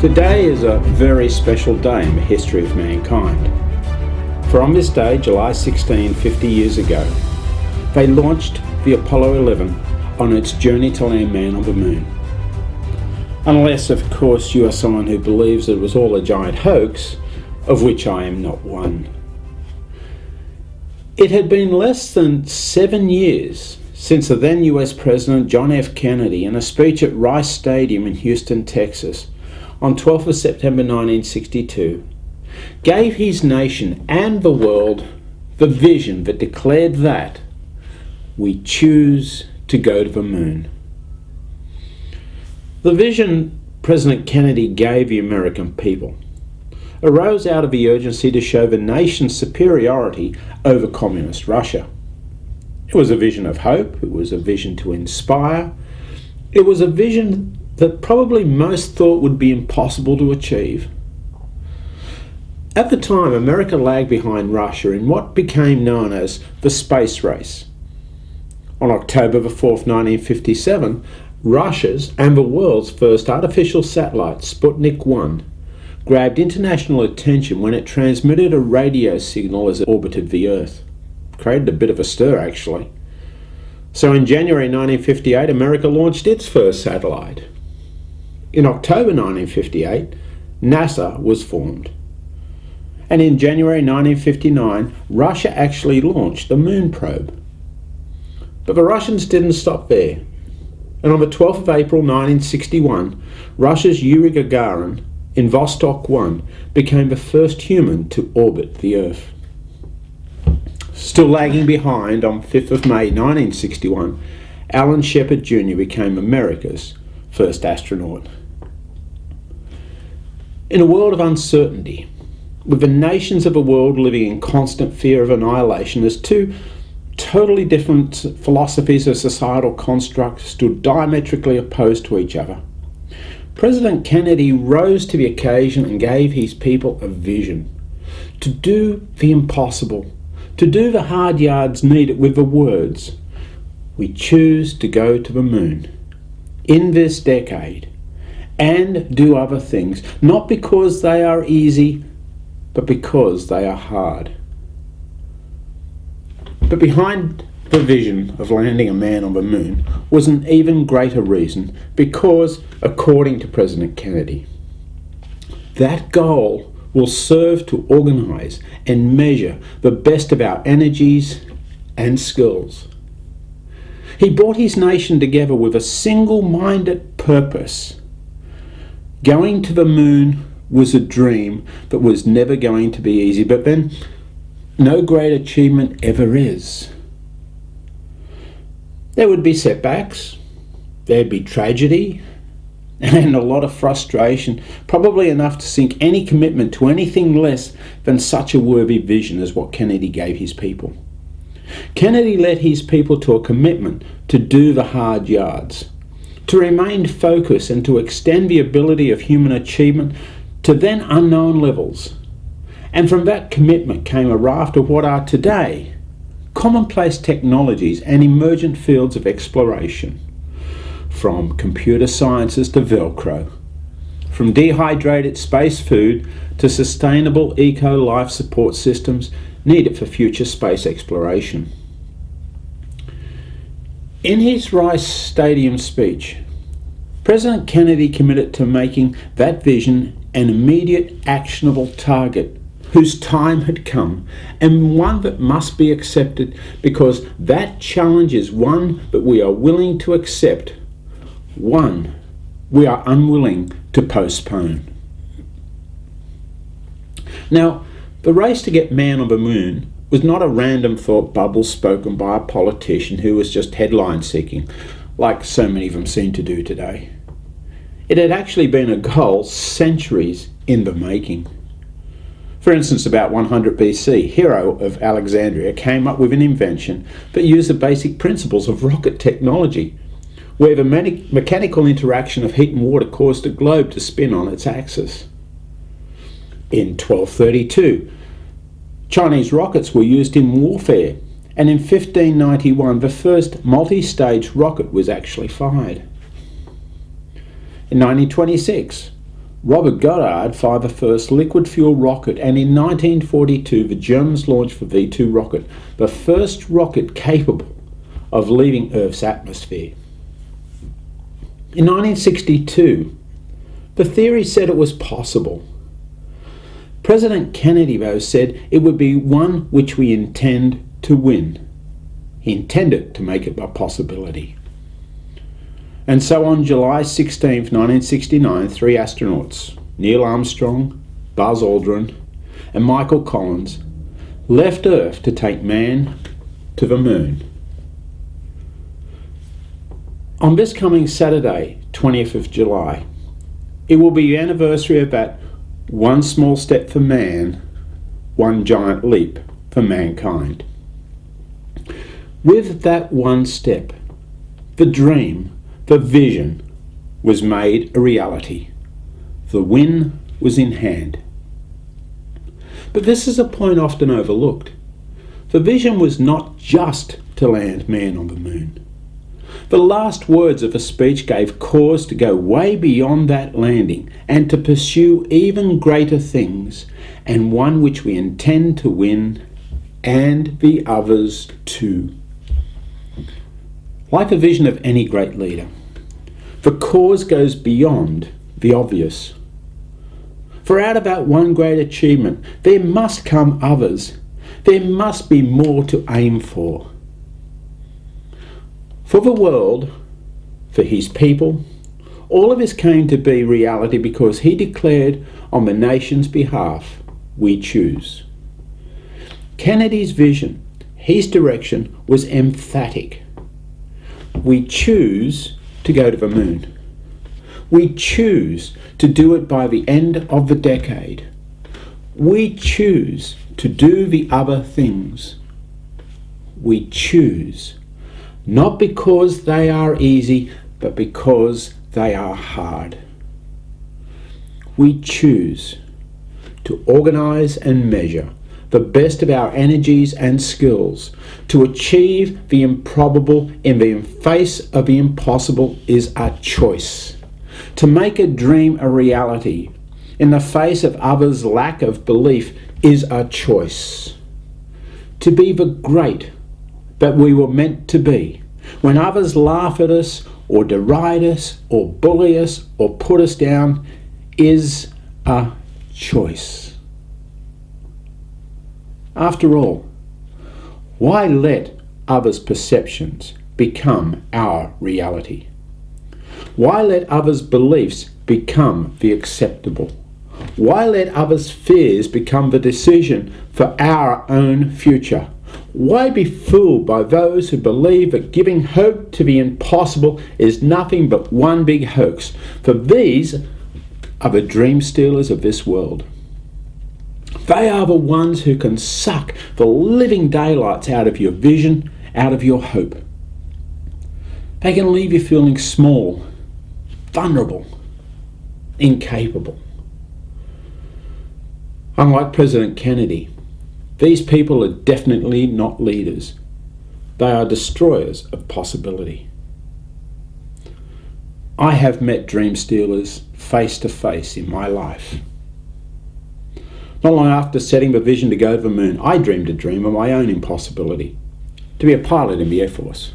Today is a very special day in the history of mankind. For on this day, July 16, 50 years ago, they launched the Apollo 11 on its journey to land man on the moon. Unless, of course, you are someone who believes it was all a giant hoax, of which I am not one. It had been less than 7 years since the then US President John F. Kennedy, in a speech at Rice Stadium in Houston, Texas, on 12th of September 1962, gave his nation and the world the vision that declared that we choose to go to the moon. The vision President Kennedy gave the American people arose out of the urgency to show the nation's superiority over communist Russia. It was a vision of hope, it was a vision to inspire, it was a vision that probably most thought would be impossible to achieve. At the time, America lagged behind Russia in what became known as the space race. On October 4th, 1957, Russia's and the world's first artificial satellite, Sputnik 1, grabbed international attention when it transmitted a radio signal as it orbited the Earth. Created a bit of a stir, actually. So in January 1958, America launched its first satellite. In October 1958, NASA was formed. And in January 1959, Russia actually launched the moon probe. But the Russians didn't stop there. And on the 12th of April 1961, Russia's Yuri Gagarin in Vostok 1 became the first human to orbit the Earth. Still lagging behind, on 5th of May 1961, Alan Shepard Jr. became America's first astronaut. In a world of uncertainty, with the nations of the world living in constant fear of annihilation as two totally different philosophies of societal construct stood diametrically opposed to each other, President Kennedy rose to the occasion and gave his people a vision to do the impossible, to do the hard yards needed with the words, "We choose to go to the moon in this decade and do other things, not because they are easy, but because they are hard." But behind the vision of landing a man on the moon was an even greater reason, because, according to President Kennedy, that goal will serve to organize and measure the best of our energies and skills. He brought his nation together with a single-minded purpose. Going to the moon was a dream that was never going to be easy, but then no great achievement ever is. There would be setbacks, there'd be tragedy, and a lot of frustration, probably enough to sink any commitment to anything less than such a worthy vision as what Kennedy gave his people. Kennedy led his people to a commitment to do the hard yards, to remain focused and to extend the ability of human achievement to then unknown levels. And from that commitment came a raft of what are today commonplace technologies and emergent fields of exploration, from computer sciences to Velcro, from dehydrated space food to sustainable eco-life support systems needed for future space exploration. In his Rice Stadium speech, President Kennedy committed to making that vision an immediate, actionable target whose time had come, and one that must be accepted, because that challenge is one that we are willing to accept, one we are unwilling to postpone. Now, the race to get man on the moon was not a random thought bubble spoken by a politician who was just headline seeking, like so many of them seem to do today. It had actually been a goal centuries in the making. For instance, about 100 BC, Hero of Alexandria came up with an invention that used the basic principles of rocket technology, where the mechanical interaction of heat and water caused a globe to spin on its axis. In 1232, Chinese rockets were used in warfare, and in 1591 the first multi-stage rocket was actually fired. In 1926, Robert Goddard fired the first liquid fuel rocket, and in 1942 the Germans launched the V-2 rocket, the first rocket capable of leaving Earth's atmosphere. In 1962, the theory said it was possible. President Kennedy, though, said it would be one which we intend to win. He intended to make it a possibility. And so on July 16, 1969, 3 astronauts, Neil Armstrong, Buzz Aldrin, and Michael Collins, left Earth to take man to the moon. On this coming Saturday, 20th of July, it will be the anniversary of that one small step for man, one giant leap for mankind. With that one step, the dream, the vision, was made a reality. The win was in hand. But this is a point often overlooked. The vision was not just to land man on the moon. The last words of the speech gave cause to go way beyond that landing and to pursue even greater things, and one which we intend to win, and the others too. Like the vision of any great leader, the cause goes beyond the obvious. For out of that one great achievement, there must come others. There must be more to aim for. For the world, for his people, all of this came to be reality because he declared on the nation's behalf, we choose. Kennedy's vision, his direction, was emphatic. We choose to go to the moon. We choose to do it by the end of the decade. We choose to do the other things. We choose, not because they are easy, but because they are hard. We choose to organise and measure the best of our energies and skills to achieve the improbable in the face of the impossible is a choice. To make a dream a reality in the face of others' lack of belief is a choice. To be the great that we were meant to be, when others laugh at us or deride us or bully us or put us down, is a choice. After all, why let others' perceptions become our reality? Why let others' beliefs become the acceptable? Why let others' fears become the decision for our own future? Why be fooled by those who believe that giving hope to the impossible is nothing but one big hoax? For these are the dream stealers of this world. They are the ones who can suck the living daylights out of your vision, out of your hope. They can leave you feeling small, vulnerable, incapable. Unlike President Kennedy, these people are definitely not leaders. They are destroyers of possibility. I have met dream stealers face to face in my life. Not long after setting the vision to go to the moon, I dreamed a dream of my own impossibility, to be a pilot in the Air Force.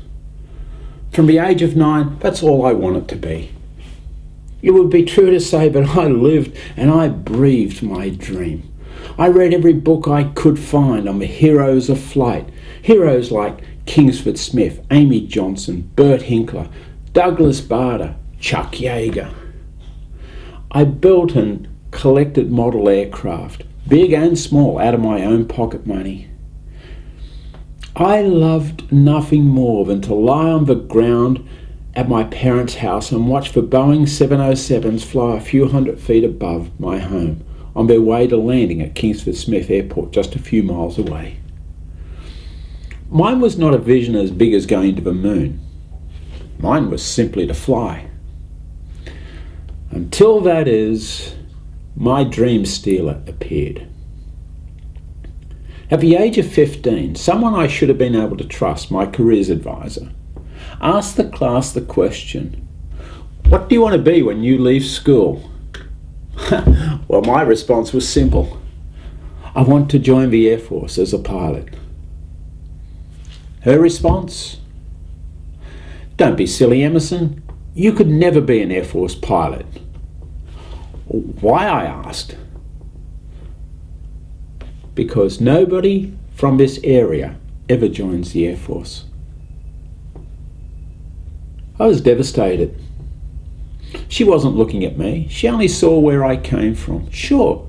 From the age of 9, that's all I wanted to be. It would be true to say that I lived and I breathed my dream. I read every book I could find on the heroes of flight, heroes like Kingsford Smith, Amy Johnson, Bert Hinkler, Douglas Bader, Chuck Yeager. I built and collected model aircraft, big and small, out of my own pocket money. I loved nothing more than to lie on the ground at my parents' house and watch the Boeing 707s fly a few hundred feet above my home on their way to landing at Kingsford Smith Airport just a few miles away. Mine was not a vision as big as going to the moon. Mine was simply to fly. Until, that is, my dream stealer appeared. At the age of 15, someone I should have been able to trust, my careers advisor, asked the class the question, "What do you want to be when you leave school?" Well, my response was simple. I want to join the Air Force as a pilot. Her response? Don't be silly, Emerson. You could never be an Air Force pilot. Why, I asked. Because nobody from this area ever joins the Air Force. I was devastated. She wasn't looking at me. She only saw where I came from. Sure,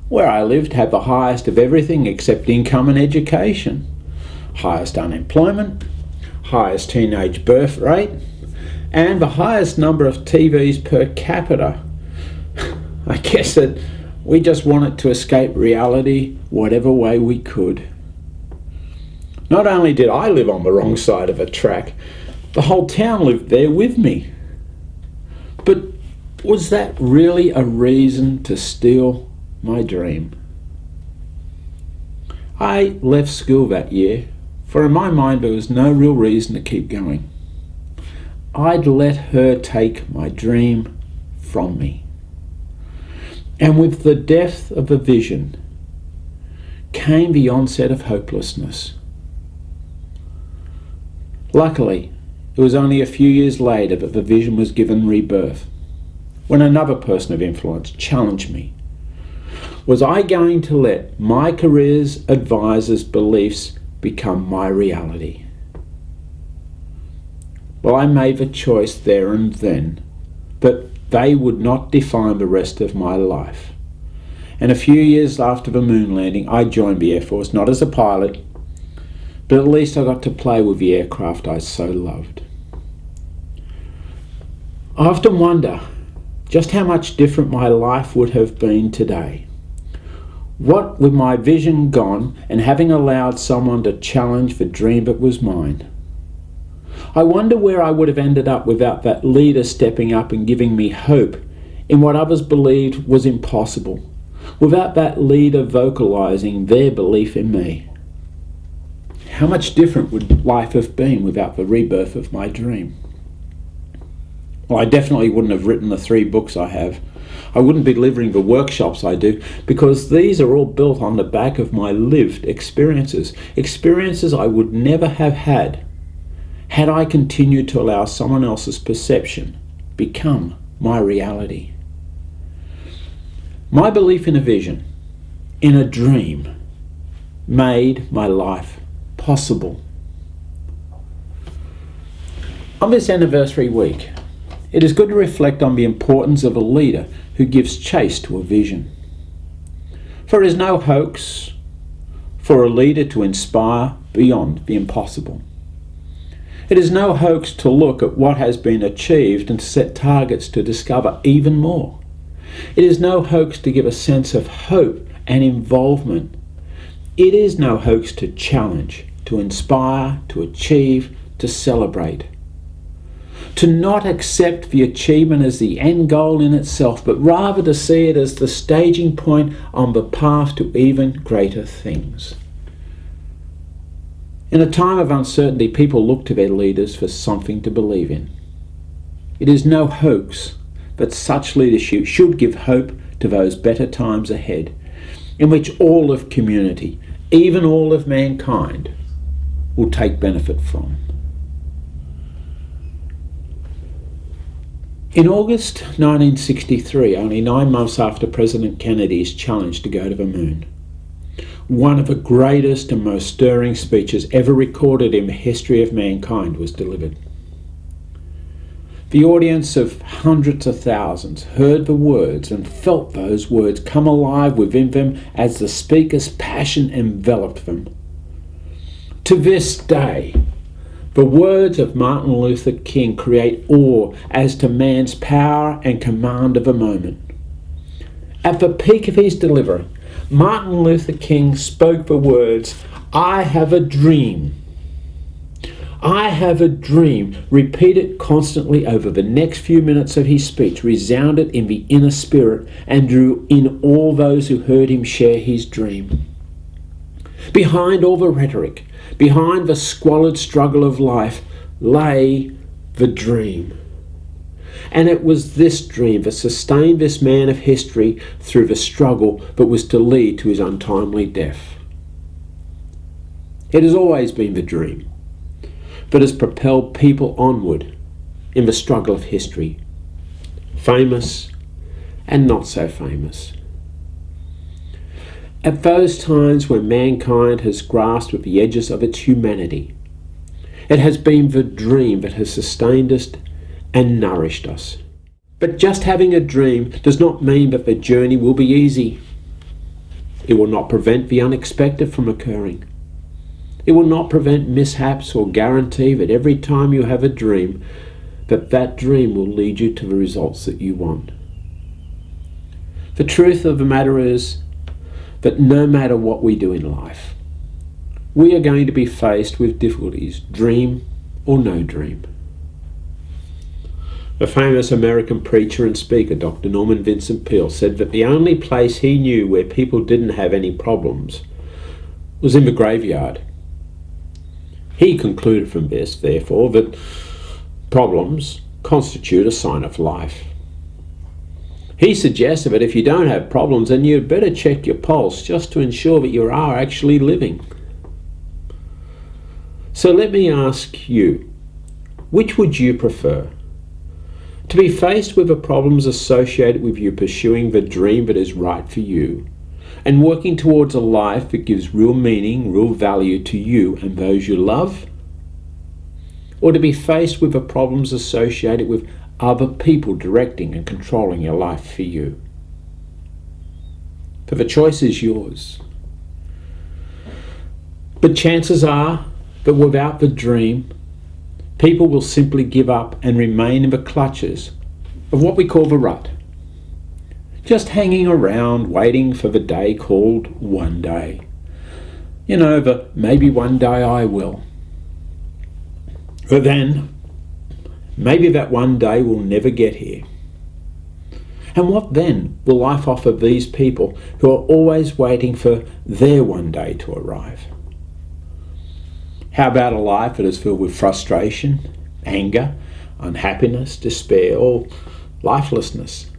where I lived had the highest of everything except income and education. Highest unemployment, highest teenage birth rate, and the highest number of TVs per capita. I guess that we just wanted to escape reality whatever way we could. Not only did I live on the wrong side of a track, the whole town lived there with me. But was that really a reason to steal my dream? I left school that year, for in my mind there was no real reason to keep going. I'd let her take my dream from me. And with the death of a vision came the onset of hopelessness. Luckily, it was only a few years later that the vision was given rebirth, when another person of influence challenged me. Was I going to let my career's advisor's beliefs become my reality? Well, I made the choice there and then, but they would not define the rest of my life. And a few years after the moon landing, I joined the Air Force, not as a pilot, but at least I got to play with the aircraft I so loved. I often wonder just how much different my life would have been today. What with my vision gone and having allowed someone to challenge the dream that was mine. I wonder where I would have ended up without that leader stepping up and giving me hope in what others believed was impossible, without that leader vocalizing their belief in me. How much different would life have been without the rebirth of my dream? Well, I definitely wouldn't have written the 3 books I have. I wouldn't be delivering the workshops I do, because these are all built on the back of my lived experiences. Experiences I would never have had I continued to allow someone else's perception become my reality. My belief in a vision, in a dream, made my life possible. On this anniversary week, it is good to reflect on the importance of a leader who gives chase to a vision. For it is no hoax for a leader to inspire beyond the impossible. It is no hoax to look at what has been achieved and to set targets to discover even more. It is no hoax to give a sense of hope and involvement. It is no hoax to challenge, to inspire, to achieve, to celebrate. To not accept the achievement as the end goal in itself, but rather to see it as the staging point on the path to even greater things. In a time of uncertainty, people look to their leaders for something to believe in. It is no hoax that such leadership should give hope to those better times ahead, in which all of community, even all of mankind, will take benefit from. In August 1963, only 9 months after President Kennedy's challenge to go to the moon, one of the greatest and most stirring speeches ever recorded in the history of mankind was delivered. The audience of hundreds of thousands heard the words and felt those words come alive within them as the speaker's passion enveloped them. To this day, the words of Martin Luther King create awe as to man's power and command of a moment. At the peak of his delivery, Martin Luther King spoke the words, "I have a dream." "I have a dream," repeated constantly over the next few minutes of his speech, resounded in the inner spirit and drew in all those who heard him share his dream. Behind all the rhetoric, behind the squalid struggle of life, lay the dream. And it was this dream that sustained this man of history through the struggle that was to lead to his untimely death. It has always been the dream that has propelled people onward in the struggle of history, famous and not so famous. At those times when mankind has grasped at the edges of its humanity, it has been the dream that has sustained us and nourished us. But just having a dream does not mean that the journey will be easy. It will not prevent the unexpected from occurring. It will not prevent mishaps or guarantee that every time you have a dream, that dream will lead you to the results that you want. The truth of the matter is that no matter what we do in life, we are going to be faced with difficulties, dream or no dream. A famous American preacher and speaker, Dr. Norman Vincent Peale, said that the only place he knew where people didn't have any problems was in the graveyard. He concluded from this, therefore, that problems constitute a sign of life. He suggested that if you don't have problems, then you'd better check your pulse just to ensure that you are actually living. So let me ask you, which would you prefer? To be faced with the problems associated with you pursuing the dream that is right for you and working towards a life that gives real meaning, real value to you and those you love? Or to be faced with the problems associated with other people directing and controlling your life for you? For the choice is yours. But chances are that without the dream, people will simply give up and remain in the clutches of what we call the rut. Just hanging around, waiting for the day called one day. You know, the maybe one day I will. But then, maybe that one day will never get here. And what then will life offer these people who are always waiting for their one day to arrive? How about a life that is filled with frustration, anger, unhappiness, despair, or lifelessness?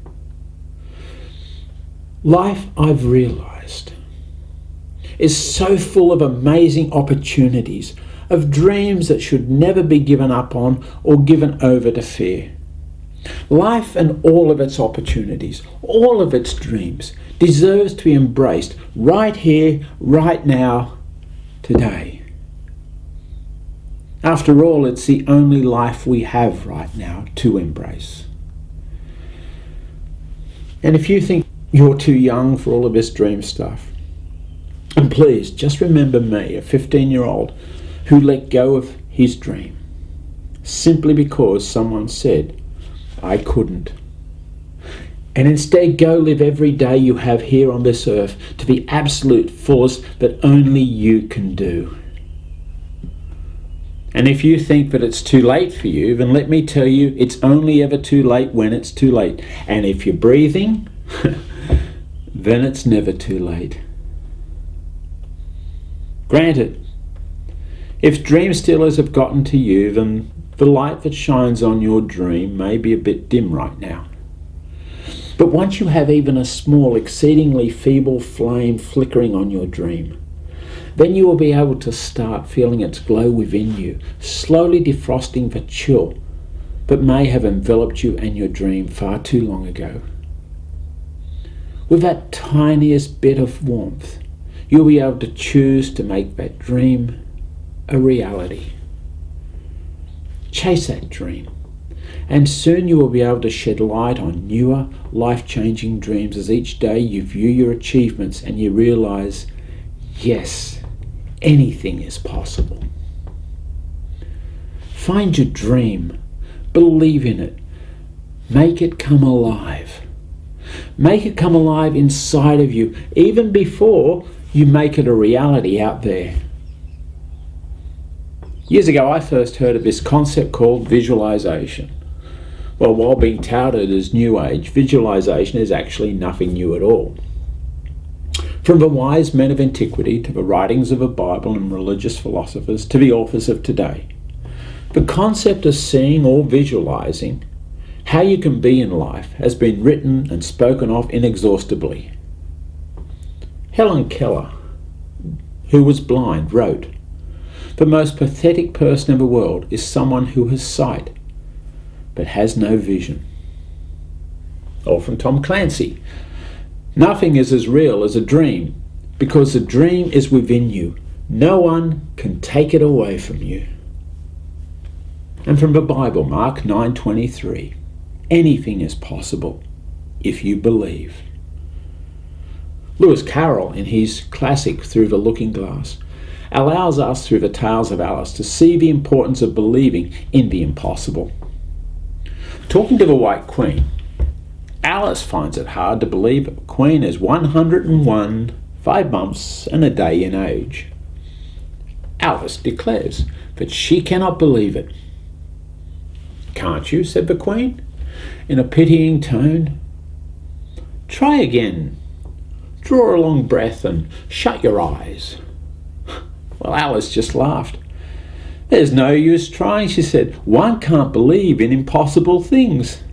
Life, I've realized, is so full of amazing opportunities, of dreams that should never be given up on or given over to fear. Life and all of its opportunities, all of its dreams, deserves to be embraced right here, right now, today. After all, it's the only life we have right now to embrace. And if you think you're too young for all of this dream stuff, and please just remember me, a 15-year-old who let go of his dream simply because someone said I couldn't. And instead go live every day you have here on this earth to the absolute fullest that only you can do. And if you think that it's too late for you, then let me tell you, it's only ever too late when it's too late. And if you're breathing, then it's never too late. Granted, if dream stealers have gotten to you, then the light that shines on your dream may be a bit dim right now. But once you have even a small, exceedingly feeble flame flickering on your dream, then you will be able to start feeling its glow within you, slowly defrosting the chill that may have enveloped you and your dream far too long ago. With that tiniest bit of warmth, you'll be able to choose to make that dream a reality. Chase that dream, and soon you will be able to shed light on newer, life-changing dreams as each day you view your achievements and you realize, yes, anything is possible. Find your dream, believe in it, make it come alive. Make it come alive inside of you, even before you make it a reality out there. Years ago, I first heard of this concept called visualization. Well, while being touted as New Age, visualization is actually nothing new at all. From the wise men of antiquity to the writings of the Bible and religious philosophers to the authors of today, the concept of seeing or visualizing How you can be in life has been written and spoken of inexhaustibly. Helen Keller, who was blind, wrote, "The most pathetic person in the world is someone who has sight, but has no vision." Or from Tom Clancy, "Nothing is as real as a dream, because the dream is within you. No one can take it away from you." And from the Bible, Mark 9:23, "Anything is possible if you believe." Lewis Carroll, in his classic Through the Looking Glass, allows us through the tales of Alice to see the importance of believing in the impossible. Talking to the White Queen, Alice finds it hard to believe that the Queen is 101, 5 months and a day in age. Alice declares that she cannot believe it. "Can't you?" said the Queen, in a pitying tone. "Try again. Draw a long breath and shut your eyes." Well, Alice just laughed. "There's no use trying," she said. "One can't believe in impossible things."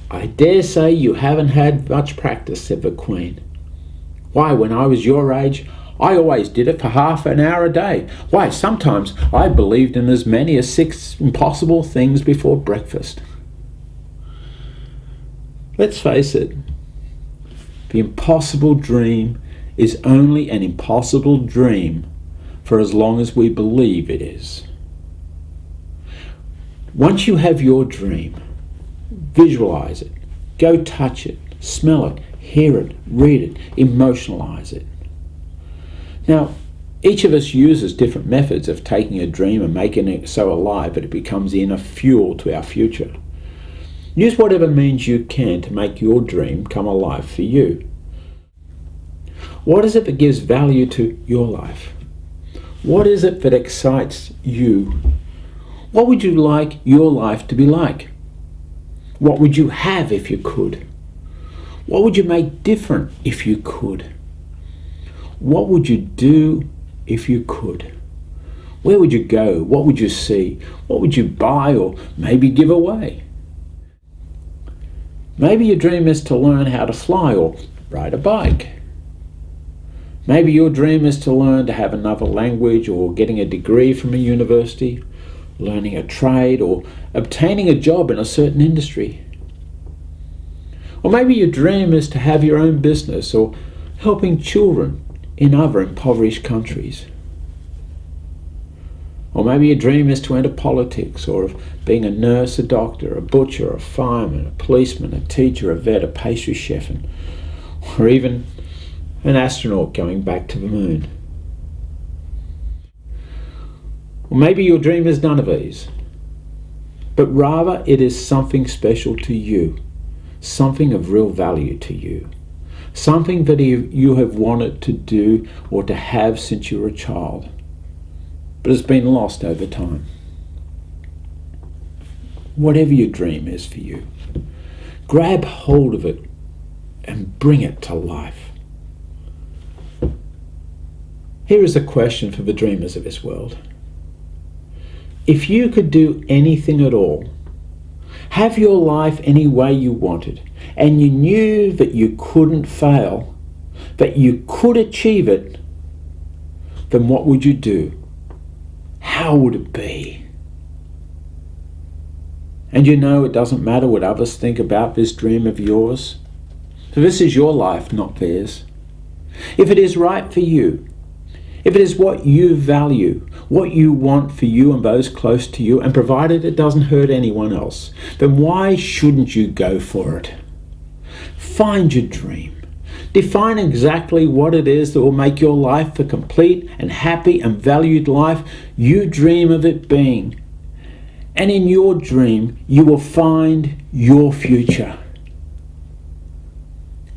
"I dare say you haven't had much practice," said the Queen. "Why, when I was your age, I always did it for half an hour a day. Why, sometimes I believed in as many as 6 impossible things before breakfast." Let's face it, the impossible dream is only an impossible dream for as long as we believe it is. Once you have your dream, visualize it, go touch it, smell it, hear it, read it, emotionalize it. Now, each of us uses different methods of taking a dream and making it so alive that it becomes the inner fuel to our future. Use whatever means you can to make your dream come alive for you. What is it that gives value to your life? What is it that excites you? What would you like your life to be like? What would you have if you could? What would you make different if you could? What would you do if you could? Where would you go? What would you see? What would you buy or maybe give away? Maybe your dream is to learn how to fly or ride a bike. Maybe your dream is to learn to have another language or getting a degree from a university, learning a trade or obtaining a job in a certain industry. Or maybe your dream is to have your own business or helping children in other impoverished countries. Or maybe your dream is to enter politics, or of being a nurse, a doctor, a butcher, a fireman, a policeman, a teacher, a vet, a pastry chef, or even an astronaut going back to the moon. Or maybe your dream is none of these, but rather it is something special to you, something of real value to you, something that you have wanted to do or to have since you were a child, but has been lost over time. Whatever your dream is for you, grab hold of it and bring it to life. Here is a question for the dreamers of this world. If you could do anything at all, have your life any way you wanted, and you knew that you couldn't fail, that you could achieve it, then what would you do? How would it be? And you know it doesn't matter what others think about this dream of yours. For this is your life, not theirs. If it is right for you, if it is what you value, what you want for you and those close to you, and provided it doesn't hurt anyone else, then why shouldn't you go for it? Find your dream. Define exactly what it is that will make your life the complete and happy and valued life you dream of it being. And in your dream, you will find your future.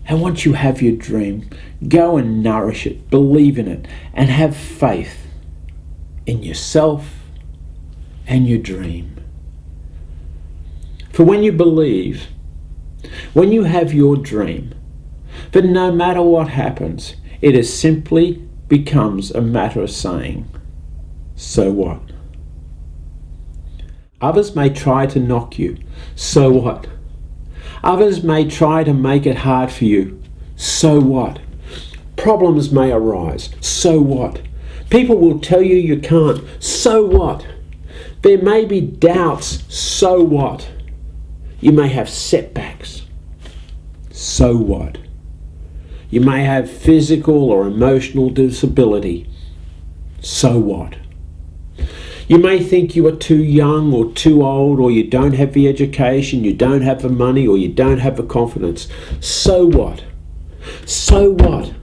And once you have your dream, go and nourish it, believe in it, and have faith in yourself and your dream. For when you believe, when you have your dream, then no matter what happens, it is simply becomes a matter of saying, so what? Others may try to knock you. So what? Others may try to make it hard for you. So what? Problems may arise. So what? People will tell you you can't. So what? There may be doubts. So what? You may have setbacks. So what? You may have physical or emotional disability. So what? You may think you are too young or too old, or you don't have the education, you don't have the money, or you don't have the confidence. So what? So what?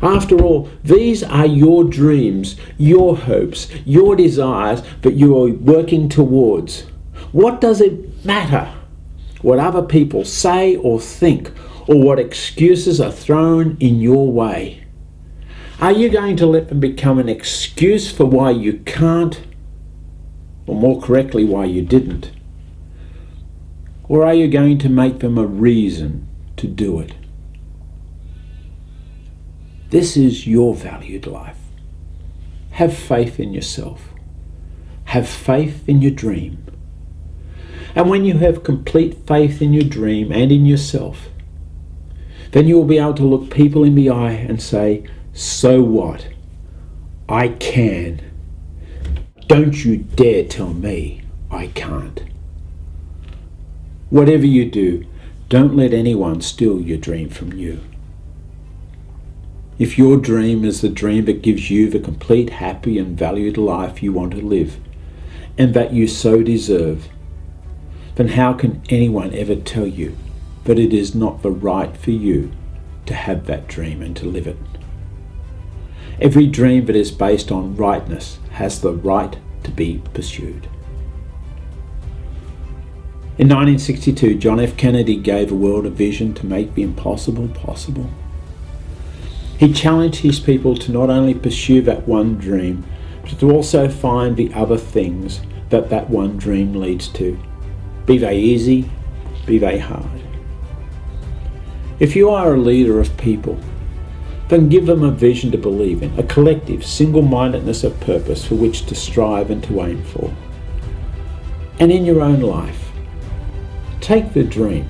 After all, these are your dreams, your hopes, your desires that you are working towards. What does it matter what other people say or think, or what excuses are thrown in your way? Are you going to let them become an excuse for why you can't, or more correctly, why you didn't? Or are you going to make them a reason to do it? This is your valued life. Have faith in yourself. Have faith in your dream. And when you have complete faith in your dream and in yourself, then you will be able to look people in the eye and say, so what? I can. Don't you dare tell me I can't. Whatever you do, don't let anyone steal your dream from you. If your dream is the dream that gives you the complete, happy and valued life you want to live, and that you so deserve, then how can anyone ever tell you that it is not the right for you to have that dream and to live it? Every dream that is based on rightness has the right to be pursued. In 1962, John F. Kennedy gave the world a vision to make the impossible possible. He challenged his people to not only pursue that one dream, but to also find the other things that that one dream leads to, be they easy, be they hard. If you are a leader of people, then give them a vision to believe in, a collective single-mindedness of purpose for which to strive and to aim for. And in your own life, take the dream,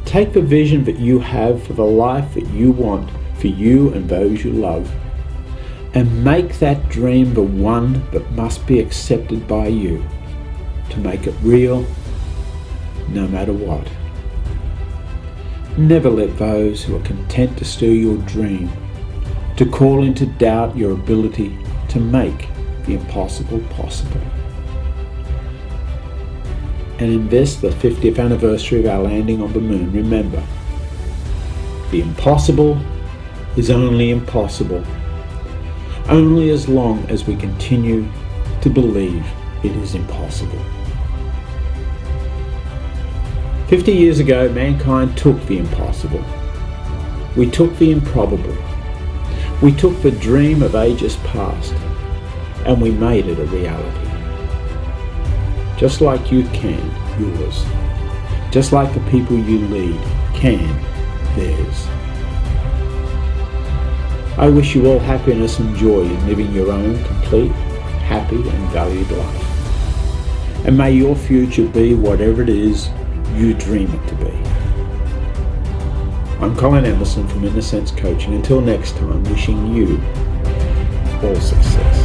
take the vision that you have for the life that you want for you and those you love, and make that dream the one that must be accepted by you, to make it real no matter what. Never let those who are content to steal your dream, to call into doubt your ability to make the impossible possible. And in this, the 50th anniversary of our landing on the moon, remember, the impossible is only impossible only as long as we continue to believe it is impossible. 50 years ago, mankind took the impossible. We took the improbable. We took the dream of ages past, and we made it a reality. Just like you can yours. Just like the people you lead can theirs. I wish you all happiness and joy in living your own complete, happy and valued life. And may your future be whatever it is you dream it to be. I'm Colin Emerson from Inner Sense Coaching. Until next time, wishing you all success.